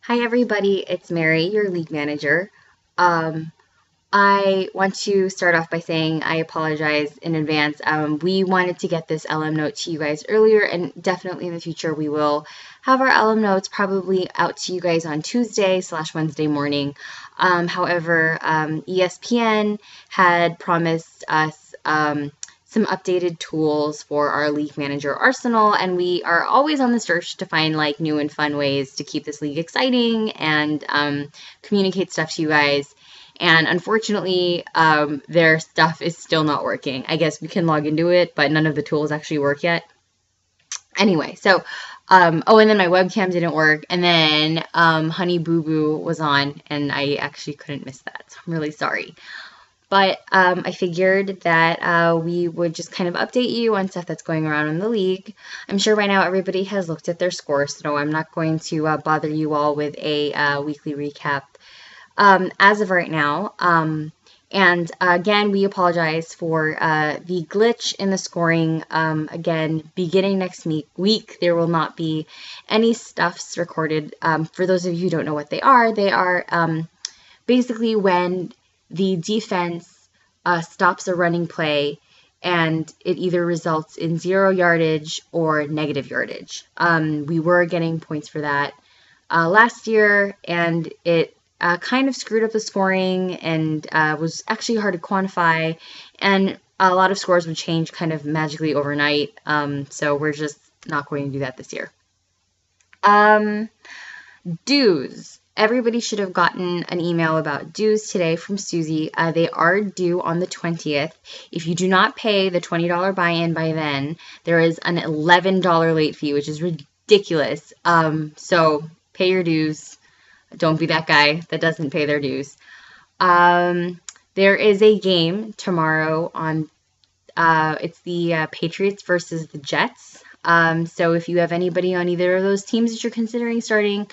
Hi, everybody. It's Mary, your league manager. Um, I want to start off by saying I apologize in advance. We wanted to get this LM note to you guys earlier, and definitely in the future we will have our LM notes probably out to you guys on Tuesday/Wednesday morning. However, ESPN had promised us some updated tools for our league manager arsenal, and we are always on the search to find like new and fun ways to keep this league exciting and communicate stuff to you guys. And unfortunately, their stuff is still not working. I guess we can log into it, but none of the tools actually work yet. Anyway, so, oh, and then my webcam didn't work, and then Honey Boo Boo was on, and I actually couldn't miss that, so I'm really sorry. But I figured that we would just kind of update you on stuff that's going around in the league. I'm sure by now everybody has looked at their scores, so I'm not going to bother you all with a weekly recap as of right now. And again, we apologize for the glitch in the scoring. Again, beginning next week, there will not be any stuffs recorded. For those of you who don't know what they are basically when the defense stops a running play and it either results in 0 yardage or negative yardage. We were getting points for that last year, and it kind of screwed up the scoring and was actually hard to quantify, and a lot of scores would change kind of magically overnight, so we're just not going to do that this year. Dues. Everybody should have gotten an email about dues today from Susie. They are due on the 20th. If you do not pay the $20 buy-in by then, there is an $11 late fee, which is ridiculous. So pay your dues. Don't be that guy that doesn't pay their dues. There is a game tomorrow on, it's the Patriots versus the Jets. So if you have anybody on either of those teams that you're considering starting,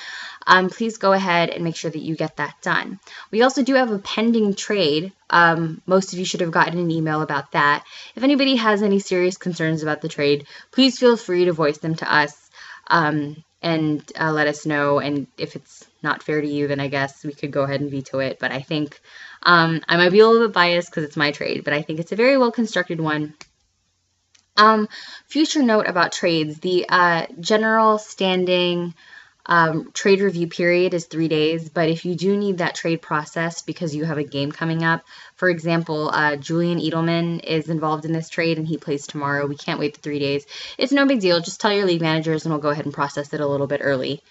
please go ahead and make sure that you get that done. We also do have a pending trade. Most of you should have gotten an email about that. If anybody has any serious concerns about the trade, please feel free to voice them to us and let us know. And if it's not fair to you, then I guess we could go ahead and veto it. But I think I might be a little bit biased because it's my trade, but I think it's a very well constructed one. Future note about trades. The general standing trade review period is 3 days, but if you do need that trade processed because you have a game coming up, for example, Julian Edelman is involved in this trade and he plays tomorrow. We can't wait the 3 days. It's no big deal. Just tell your league managers and we'll go ahead and process it a little bit early.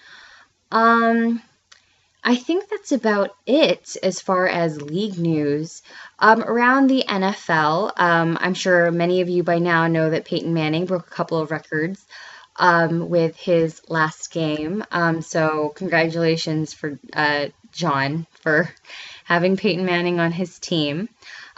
I think that's about it as far as league news. Around the NFL, I'm sure many of you by now know that Peyton Manning broke a couple of records with his last game. So congratulations for John for having Peyton Manning on his team.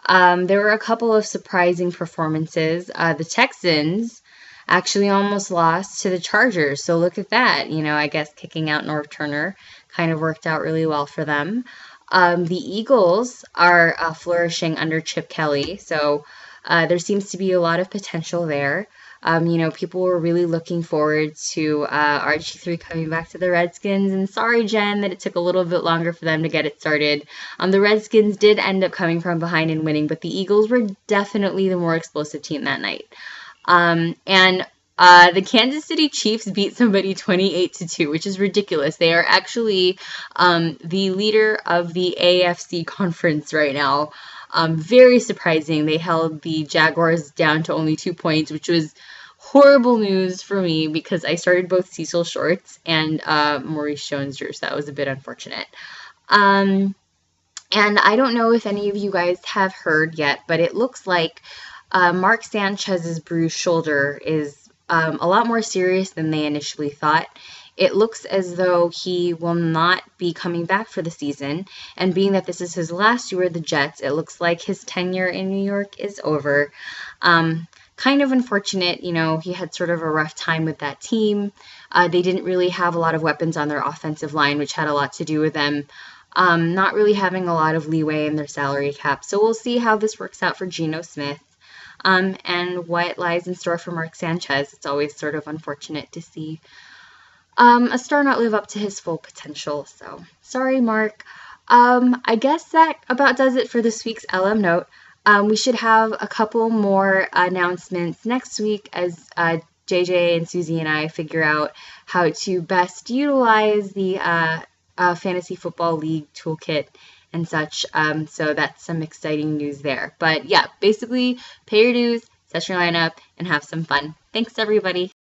There were a couple of surprising performances. The Texans actually almost lost to the Chargers. So look at that. I guess kicking out Norv Turner kind of worked out really well for them. The Eagles are flourishing under Chip Kelly. So there seems to be a lot of potential there. People were really looking forward to RG3 coming back to the Redskins. And sorry, Jen, that it took a little bit longer for them to get it started. The Redskins did end up coming from behind and winning, but the Eagles were definitely the more explosive team that night. The Kansas City Chiefs beat somebody 28-2, which is ridiculous. They are actually the leader of the AFC conference right now. Very surprising. They held the Jaguars down to only 2 points, which was horrible news for me because I started both Cecil Shorts and Maurice Jones-Drew, so that was a bit unfortunate. And I don't know if any of you guys have heard yet, but it looks like Mark Sanchez's bruised shoulder is a lot more serious than they initially thought. It looks as though he will not be coming back for the season, and being that this is his last year with the Jets, it looks like his tenure in New York is over. Kind of unfortunate, he had sort of a rough time with that team. They didn't really have a lot of weapons on their offensive line, which had a lot to do with them not really having a lot of leeway in their salary cap. So we'll see how this works out for Geno Smith. And what lies in store for Mark Sanchez. It's always sort of unfortunate to see a star not live up to his full potential. So sorry, Mark. I guess that about does it for this week's LM Note. We should have a couple more announcements next week as JJ and Susie and I figure out how to best utilize the Fantasy Football League toolkit and such. So that's some exciting news there. But yeah, basically pay your dues, set your lineup, and have some fun. Thanks, everybody.